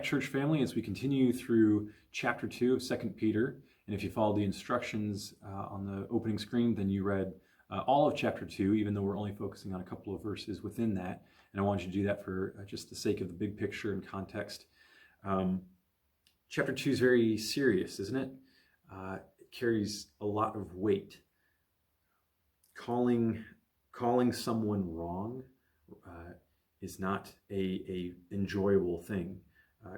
back, church family, as we continue through chapter 2 of 2 Peter. And if you followed the instructions on the opening screen, then you read all of chapter 2, even though we're only focusing on a couple of verses within that. And I want you to do that for just the sake of the big picture and context. Chapter 2 is very serious, isn't it? It carries a lot of weight. Calling someone wrong is not a enjoyable thing,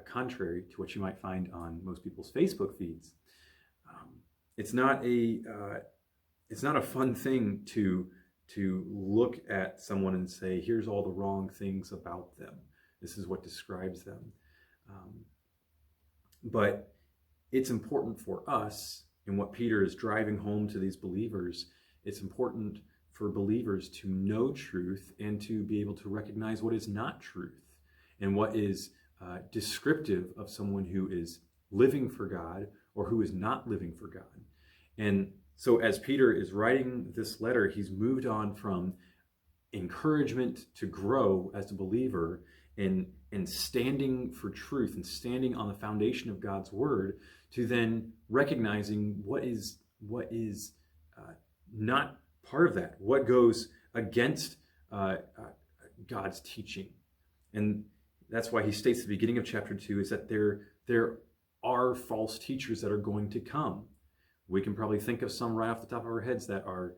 contrary to what you might find on most people's Facebook feeds. It's not a fun thing to look at someone and say, here's all the wrong things about them. This is what describes them. But it's important for us, and what Peter is driving home to these believers, it's important for believers to know truth and to be able to recognize what is not truth and what is descriptive of someone who is living for God or who is not living for God. And so as Peter is writing this letter, he's moved on from encouragement to grow as a believer and standing for truth and standing on the foundation of God's word, to then recognizing what is not part of that, what goes against God's teaching. And that's why he states at the beginning of chapter 2 is that there are false teachers that are going to come. We can probably think of some right off the top of our heads that are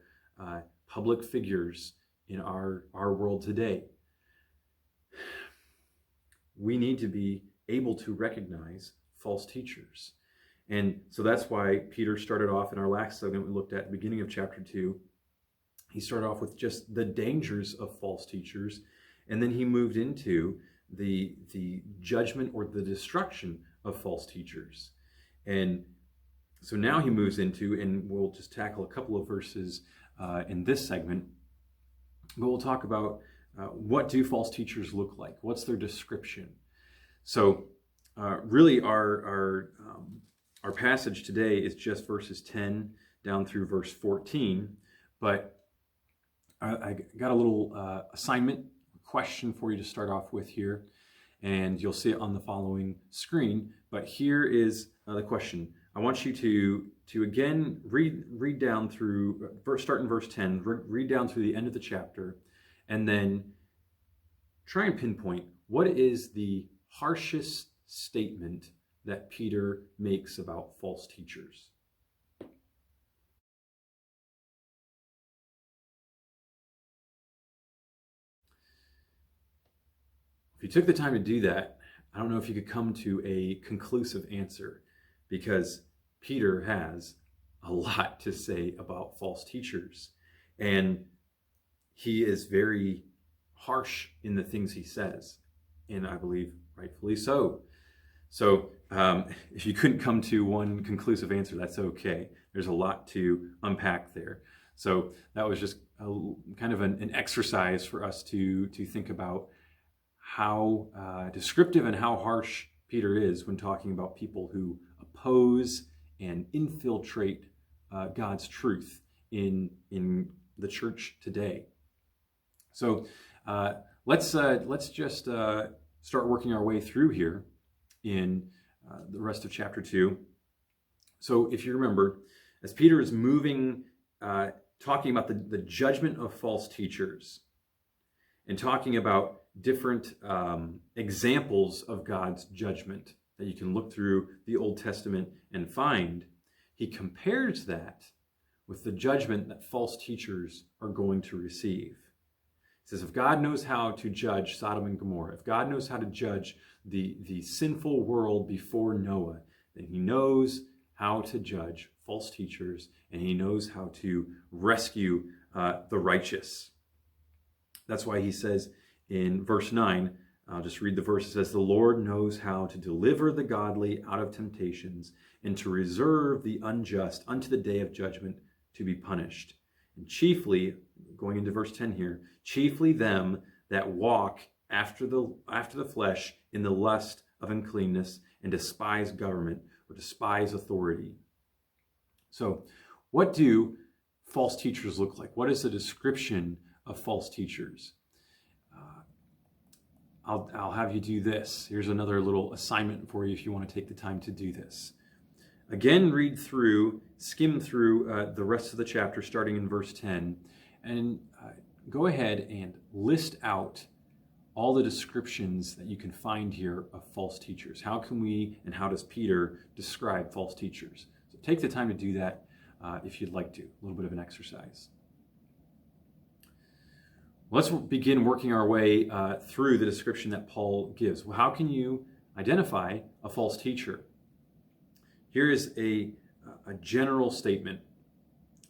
public figures in our world today. We need to be able to recognize false teachers. And so that's why Peter started off in our last segment we looked at the beginning of chapter 2. He started off with just the dangers of false teachers, and then he moved into the judgment or the destruction of false teachers. And so now he moves into, and we'll just tackle a couple of verses in this segment, but we'll talk about what do false teachers look like? What's their description? So really our passage today is just verses 10 down through verse 14, but I got a little assignment question for you to start off with here, and you'll see it on the following screen. But here is the question. I want you to again read down through, start in verse 10, read down through the end of the chapter, and then try and pinpoint what is the harshest statement that Peter makes about false teachers. If you took the time to do that, I don't know if you could come to a conclusive answer, because Peter has a lot to say about false teachers, and he is very harsh in the things he says, and I believe rightfully so. So if you couldn't come to one conclusive answer, that's okay. There's a lot to unpack there. So that was just kind of an exercise for us to think about how descriptive and how harsh Peter is when talking about people who oppose and infiltrate God's truth in the church today. So let's just start working our way through here in the rest of chapter 2. So if you remember, as Peter is moving, talking about the judgment of false teachers and talking about different examples of God's judgment that you can look through the Old Testament and find, he compares that with the judgment that false teachers are going to receive. He says, if God knows how to judge Sodom and Gomorrah, if God knows how to judge the sinful world before Noah, then he knows how to judge false teachers, and he knows how to rescue the righteous. That's why he says in verse 9, I'll just read the verse. It says, the Lord knows how to deliver the godly out of temptations and to reserve the unjust unto the day of judgment to be punished. And chiefly, going into verse 10 here, chiefly them that walk after the flesh in the lust of uncleanness and despise government or despise authority. So what do false teachers look like? What is the description of false teachers? I'll have you do this. Here's another little assignment for you if you want to take the time to do this. Again, skim through the rest of the chapter, starting in verse 10, and go ahead and list out all the descriptions that you can find here of false teachers. How can we, and how does Peter describe false teachers? So take the time to do that if you'd like to. A little bit of an exercise. Let's begin working our way through the description that Paul gives. Well, how can you identify a false teacher? Here is a general statement.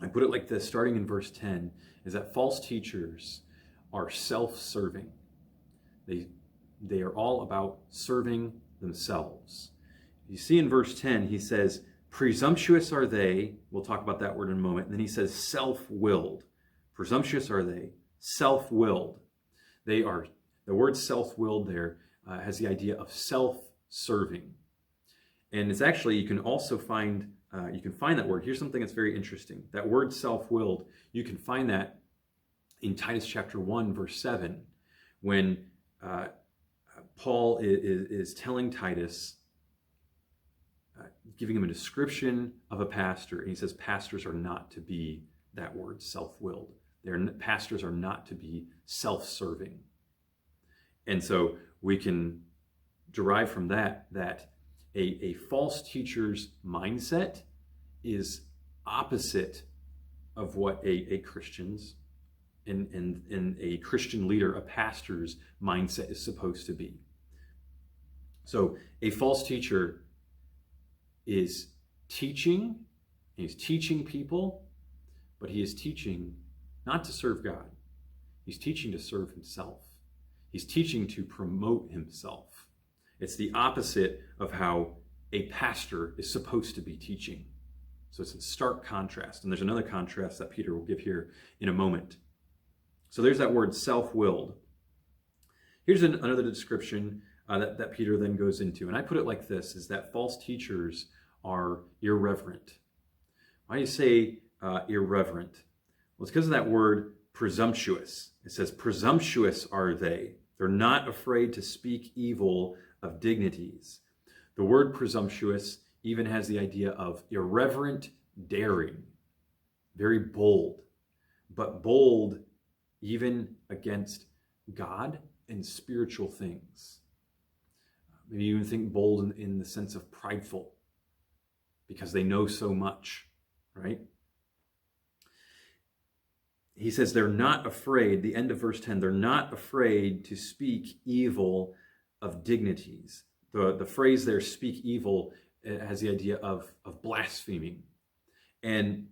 I put it like this, starting in verse 10, is that false teachers are self-serving. They are all about serving themselves. You see in verse 10, he says, presumptuous are they. We'll talk about that word in a moment. And then he says, self-willed. Presumptuous are they, self-willed. The word self-willed there has the idea of self-serving. And it's actually, you can also find that word. Here's something that's very interesting. That word self-willed, you can find that in Titus chapter 1, verse 7, when Paul is telling Titus, giving him a description of a pastor, and he says pastors are not to be that word, self-willed. Pastors are not to be self-serving. And so we can derive from that a false teacher's mindset is opposite of what a Christian's and a Christian leader, a pastor's mindset is supposed to be. So a false teacher is teaching, he's teaching people, but he is teaching not to serve God. He's teaching to serve himself. He's teaching to promote himself. It's the opposite of how a pastor is supposed to be teaching. So it's in stark contrast. And there's another contrast that Peter will give here in a moment. So there's that word self-willed. Here's another description that Peter then goes into. And I put it like this, is that false teachers are irreverent. Why do you say irreverent? Well, it's because of that word presumptuous. It says, presumptuous are they. They're not afraid to speak evil of dignities. The word presumptuous even has the idea of irreverent daring, very bold, but bold even against God and spiritual things. Maybe you even think bold in the sense of prideful, because they know so much, right? He says they're not afraid, the end of verse 10, they're not afraid to speak evil of dignities. The phrase there, speak evil, has the idea of blaspheming. And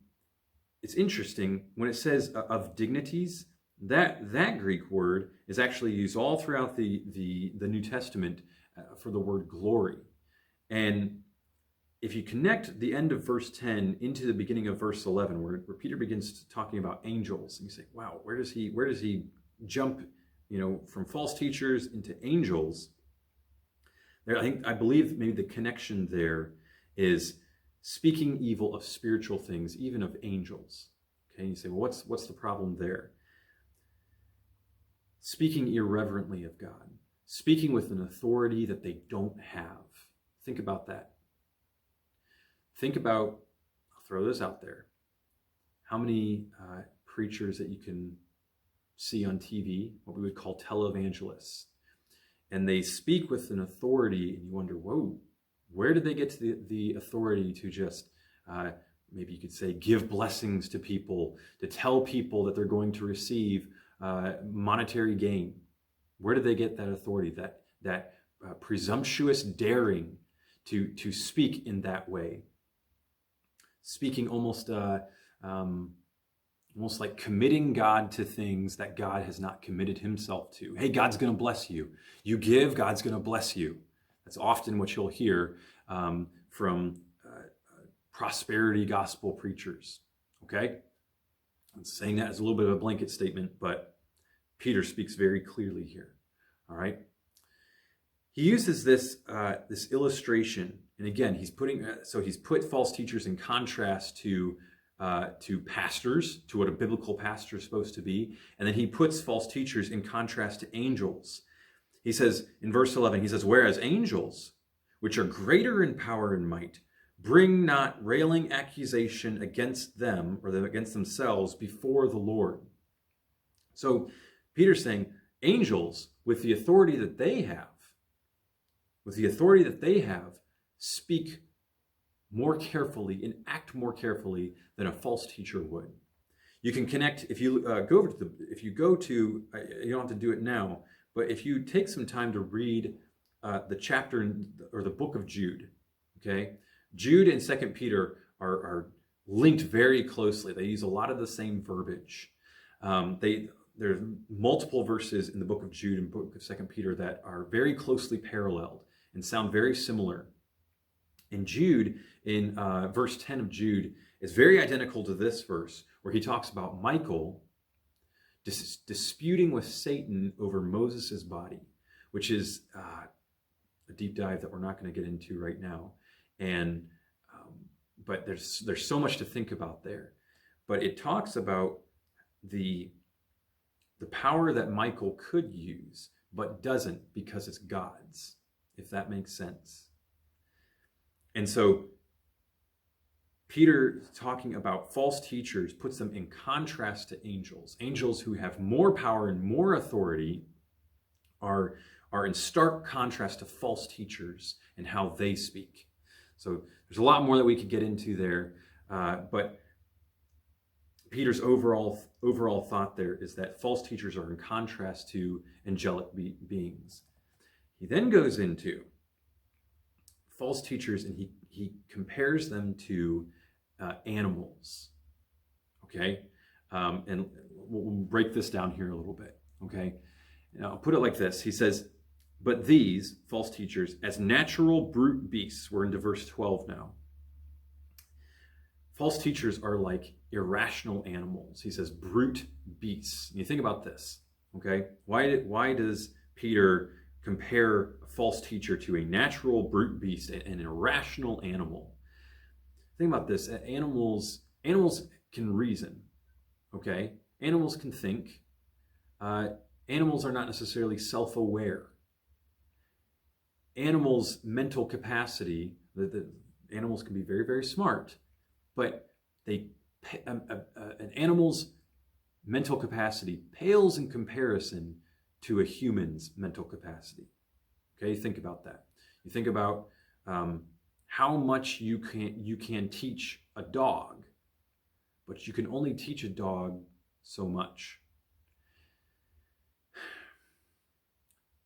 it's interesting, when it says of dignities, that Greek word is actually used all throughout the New Testament for the word glory. And if you connect the end of verse 10 into the beginning of verse 11, where Peter begins talking about angels, and you say, wow, where does he jump, from false teachers into angels? There, I believe maybe the connection there is speaking evil of spiritual things, even of angels. Okay, and you say, well, what's the problem there? Speaking irreverently of God, speaking with an authority that they don't have. Think about that. Think about, I'll throw this out there, how many preachers that you can see on TV, what we would call televangelists, and they speak with an authority, and you wonder, whoa, where did they get to the authority to just, maybe you could say, give blessings to people, to tell people that they're going to receive monetary gain? Where did they get that authority, that presumptuous daring to speak in that way? Speaking almost like committing God to things that God has not committed himself to. Hey, God's going to bless you. You give, God's going to bless you. That's often what you'll hear from prosperity gospel preachers. Okay? I'm saying that as a little bit of a blanket statement, but Peter speaks very clearly here. All right? He uses this illustration, and again, he's put false teachers in contrast to pastors, to what a biblical pastor is supposed to be, and then he puts false teachers in contrast to angels. He says in verse 11, he says, whereas angels, which are greater in power and might, bring not railing accusation against them or against themselves before the Lord. So Peter's saying angels, with the authority that they have, speak more carefully and act more carefully than a false teacher would. You can connect, if you you don't have to do it now, but if you take some time to read the chapter or the book of Jude, okay? Jude and 2 Peter are linked very closely. They use a lot of the same verbiage. There's multiple verses in the book of Jude and book of 2 Peter that are very closely paralleled and sound very similar. And Jude, in verse 10 of Jude, is very identical to this verse, where he talks about Michael disputing with Satan over Moses' body, which is a deep dive that we're not going to get into right now. And but there's so much to think about there. But it talks about the power that Michael could use, but doesn't because it's God's, if that makes sense. And so Peter, talking about false teachers, puts them in contrast to angels. Angels who have more power and more authority are in stark contrast to false teachers and how they speak. So there's a lot more that we could get into there, but Peter's overall thought there is that false teachers are in contrast to angelic beings. He then goes into false teachers, and he compares them to animals. Okay, and we'll break this down here a little bit. Okay, now I'll put it like this. He says, "But these false teachers, as natural brute beasts," we're into verse 12 now. False teachers are like irrational animals. He says brute beasts. And you think about this, okay? Why does Peter compare a false teacher to a natural brute beast, an irrational animal? Think about this. Animals can reason, okay? Animals can think. Animals are not necessarily self-aware. Animals' mental capacity, the animals can be very, very smart, but an animal's mental capacity pales in comparison to a human's mental capacity. Okay, think about that. You think about how much you can teach a dog, but you can only teach a dog so much.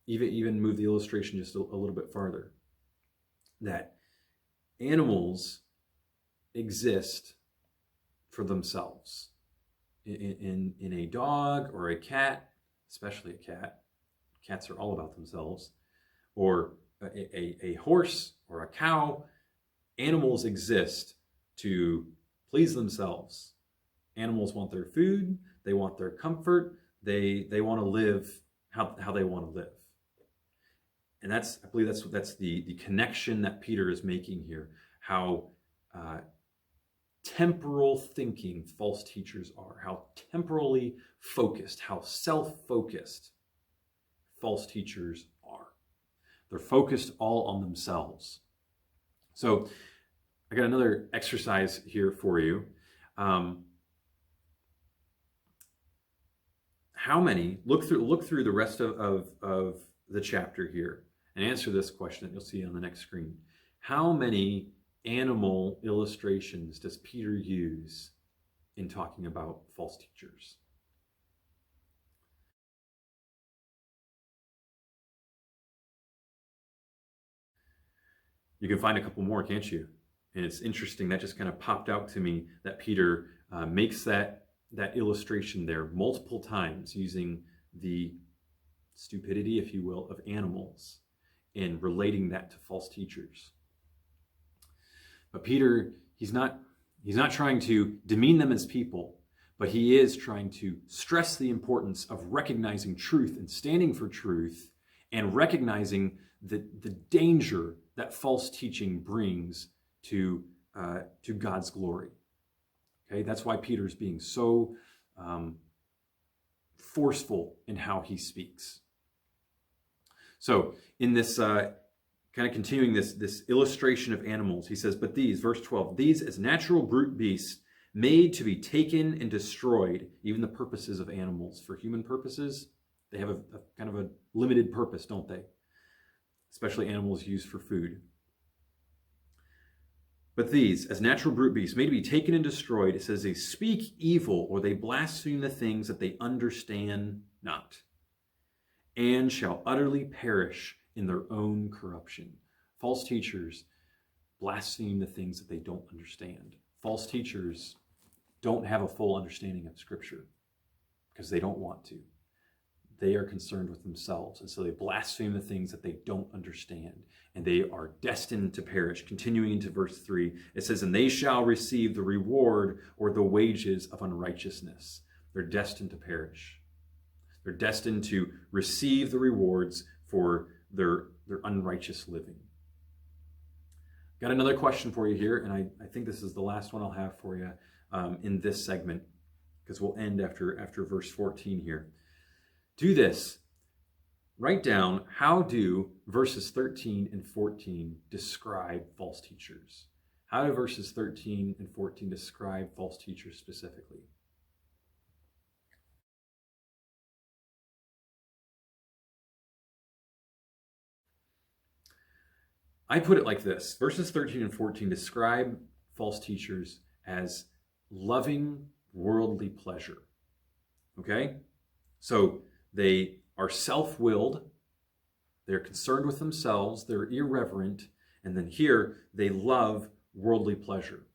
Even move the illustration just a little bit farther. That animals exist for themselves. In a dog or a cat, especially a cat, cats are all about themselves, or a horse or a cow, animals exist to please themselves. Animals want their food, they want their comfort, they want to live how they want to live. And I believe that's the connection that Peter is making here, how temporal thinking false teachers are, how temporally focused, how self-focused false teachers are. They're focused all on themselves. So I got another exercise here for you. How many, look through the rest of the chapter here and answer this question that you'll see on the next screen. How many animal illustrations does Peter use in talking about false teachers? You can find a couple more, can't you? And it's interesting, that just kind of popped out to me that Peter makes that illustration there multiple times, using the stupidity, if you will, of animals and relating that to false teachers. But Peter, he's not trying to demean them as people, but he is trying to stress the importance of recognizing truth and standing for truth, and recognizing the danger that false teaching brings to God's glory. Okay, that's why Peter's being so forceful in how he speaks. So in this kind of continuing this illustration of animals, he says, but these, verse 12, these as natural brute beasts made to be taken and destroyed, even the purposes of animals. For human purposes, they have a kind of a limited purpose, don't they? Especially animals used for food. But these, as natural brute beasts, made to be taken and destroyed, it says they speak evil, or they blaspheme the things that they understand not, and shall utterly perish in their own corruption. False teachers blaspheme the things that they don't understand. False teachers don't have a full understanding of Scripture because they don't want to. They are concerned with themselves, and so they blaspheme the things that they don't understand, and they are destined to perish. Continuing into verse 3, it says, and they shall receive the reward or the wages of unrighteousness. They're destined to perish. They're destined to receive the rewards for their unrighteous living. Got another question for you here, and I think this is the last one I'll have for you in this segment, because we'll end after verse 14 here. Do this. Write down, how do verses 13 and 14 describe false teachers? How do verses 13 and 14 describe false teachers specifically? I put it like this. Verses 13 and 14 describe false teachers as loving worldly pleasure. Okay? So they are self-willed, they're concerned with themselves, they're irreverent, and then here they love worldly pleasure.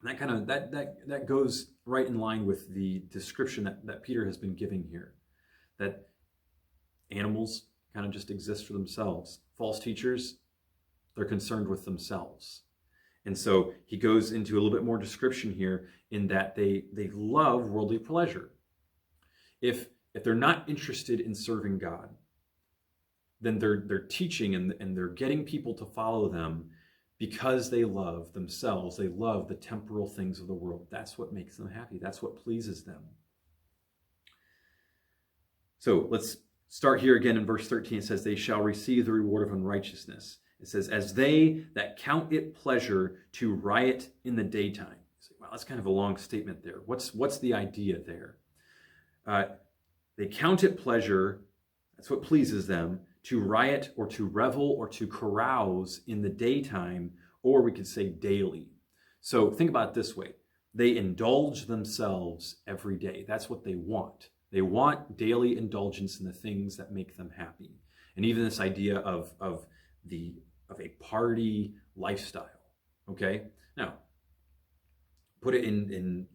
And that goes right in line with the description that Peter has been giving here. That animals kind of just exist for themselves. False teachers, they're concerned with themselves. And so he goes into a little bit more description here in that they love worldly pleasure. If they're not interested in serving God, then they're teaching and they're getting people to follow them because they love themselves. They love the temporal things of the world. That's what makes them happy. That's what pleases them. So let's start here again in verse 13. It says, they shall receive the reward of unrighteousness. It says, as they that count it pleasure to riot in the daytime. You say, wow, that's kind of a long statement there. What's the idea there? They count it pleasure, that's what pleases them, to riot or to revel or to carouse in the daytime, or we could say daily. So think about it this way. They indulge themselves every day. That's what they want. They want daily indulgence in the things that make them happy. And even this idea of a party lifestyle. Okay? Now, put it in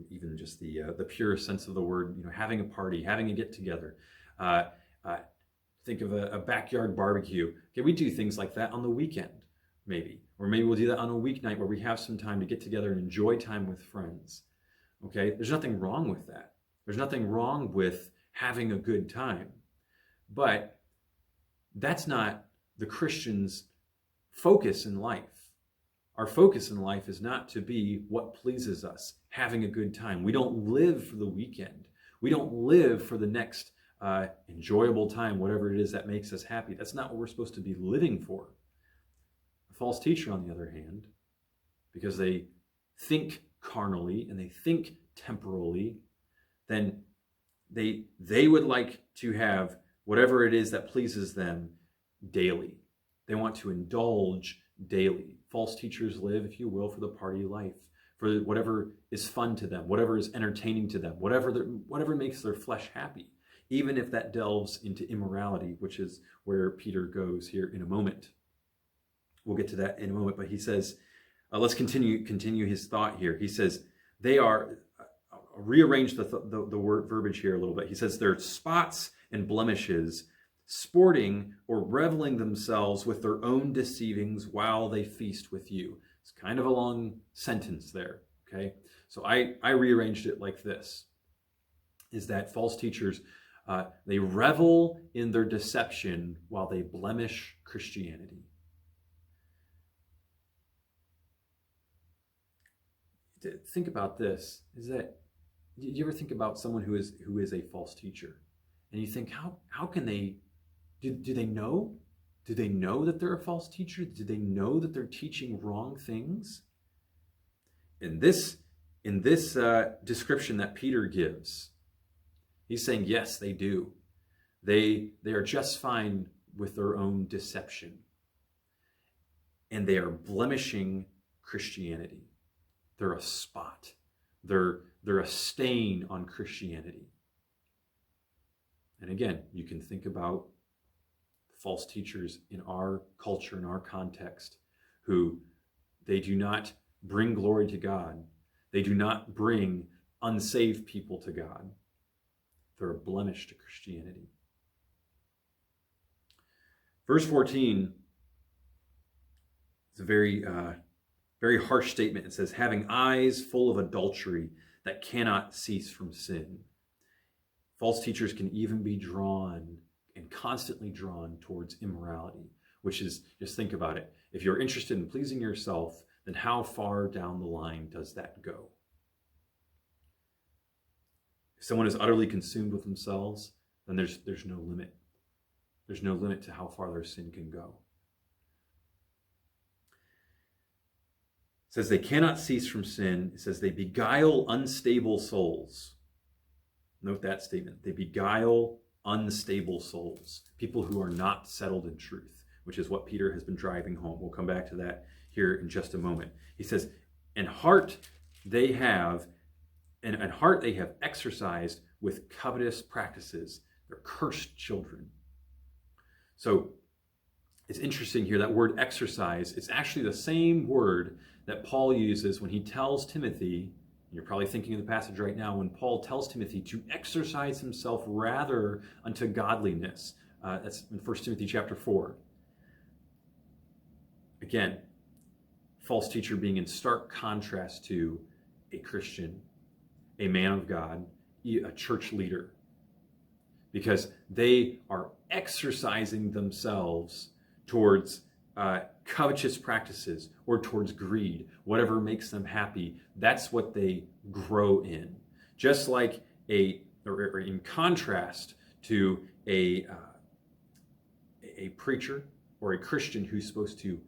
even just the purest sense of the word, having a party, having a get together. Think of a backyard barbecue. Okay, we do things like that on the weekend, maybe. Or maybe we'll do that on a weeknight where we have some time to get together and enjoy time with friends. Okay, there's nothing wrong with that. There's nothing wrong with having a good time. But that's not the Christian's focus in life. Our focus in life is not to be what pleases us, having a good time. We don't live for the weekend. We don't live for the next enjoyable time, whatever it is that makes us happy. That's not what we're supposed to be living for. A false teacher, on the other hand, because they think carnally and they think temporally, then they would like to have whatever it is that pleases them daily. They want to indulge daily. False teachers live, if you will, for the party life, for whatever is fun to them, whatever is entertaining to them, whatever makes their flesh happy, even if that delves into immorality, which is where Peter goes here in a moment. We'll get to that in a moment, but he says, let's continue his thought here. He says, they are, rearrange the word verbiage here a little bit. He says, they're spots and blemishes, sporting or reveling themselves with their own deceivings while they feast with you. It's kind of a long sentence there, okay? So I rearranged it like this, is that false teachers, they revel in their deception while they blemish Christianity. Think about this, is that, you ever think about someone who is a false teacher? And you think, how can they Do they know? Do they know that they're a false teacher? Do they know that they're teaching wrong things? In this description that Peter gives, he's saying, yes, they do. They are just fine with their own deception. And they are blemishing Christianity. They're a spot. They're a stain on Christianity. And again, you can think about false teachers in our culture, in our context, who they do not bring glory to God. They do not bring unsaved people to God. They're a blemish to Christianity. Verse 14 is a very harsh statement. It says, having eyes full of adultery that cannot cease from sin. False teachers can even be drawn and constantly drawn towards immorality, which is, just think about it. If you're interested in pleasing yourself, then how far down the line does that go? If someone is utterly consumed with themselves, then there's no limit. There's no limit to how far their sin can go. It says they cannot cease from sin. It says they beguile unstable souls. Note that statement. They beguile unstable souls, people who are not settled in truth, which is what Peter has been driving home. We'll come back to that here in just a moment. He says, and heart they have exercised with covetous practices. They're cursed children. So it's interesting here, that word exercise, it's actually the same word that Paul uses when he tells Timothy, and you're probably thinking of the passage right now, when Paul tells Timothy to exercise himself rather unto godliness. That's in 1 Timothy chapter 4. Again, false teacher being in stark contrast to a Christian, a man of God, a church leader, because they are exercising themselves towards covetous practices or towards greed, whatever makes them happy. That's what they grow in. Just like or in contrast to a preacher or a Christian who's supposed to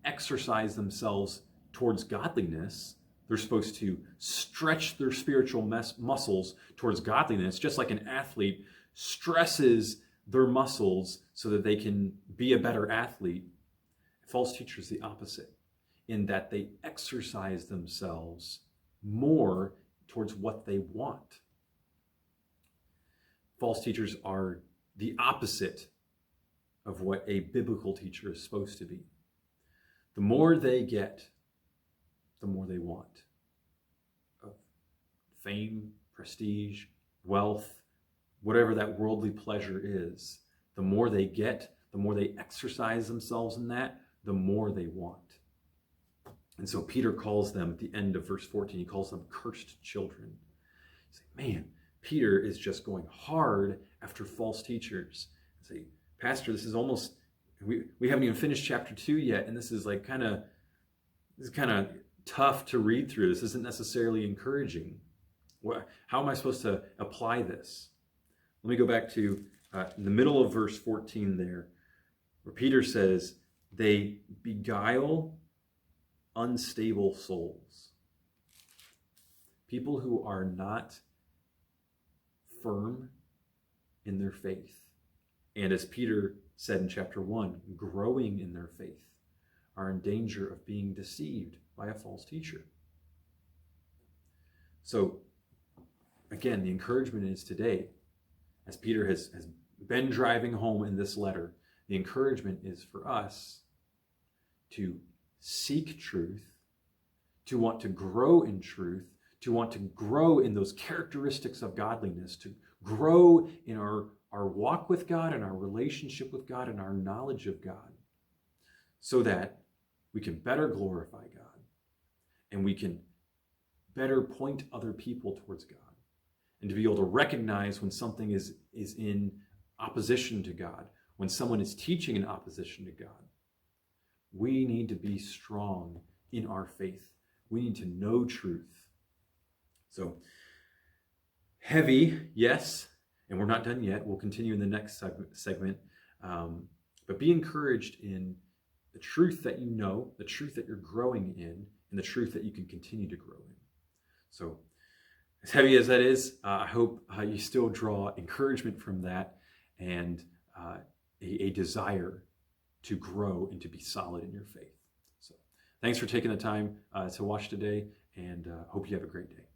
exercise themselves towards godliness, they're supposed to stretch their spiritual muscles towards godliness, just like an athlete stresses their muscles so that they can be a better athlete. False teachers the opposite, in that they exercise themselves more towards what they want. False teachers are the opposite of what a biblical teacher is supposed to be. The more they get, the more they want of fame, prestige, wealth, whatever that worldly pleasure is. The more they get, the more they exercise themselves in that, the more they want. And so Peter calls them, at the end of verse 14, he calls them cursed children. You say, man, Peter is just going hard after false teachers. You say, Pastor, this is almost, we haven't even finished chapter 2 yet, and this is like kind of tough to read through. This isn't necessarily encouraging. How am I supposed to apply this? Let me go back to in the middle of verse 14 there, where Peter says, they beguile unstable souls. People who are not firm in their faith. And as Peter said in chapter 1, growing in their faith, are in danger of being deceived by a false teacher. So, again, the encouragement is today, as Peter has been driving home in this letter, the encouragement is for us to seek truth, to want to grow in truth, to want to grow in those characteristics of godliness, to grow in our walk with God and our relationship with God and our knowledge of God, so that we can better glorify God and we can better point other people towards God, and to be able to recognize when something is in opposition to God, when someone is teaching in opposition to God. We need to be strong in our faith. We need to know truth. So, heavy, yes, and we're not done yet. We'll continue in the next segment. But be encouraged in the truth that you know, the truth that you're growing in, and the truth that you can continue to grow in. So, as heavy as that is, I hope you still draw encouragement from that and a desire to grow and to be solid in your faith. So, thanks for taking the time to watch today, and hope you have a great day.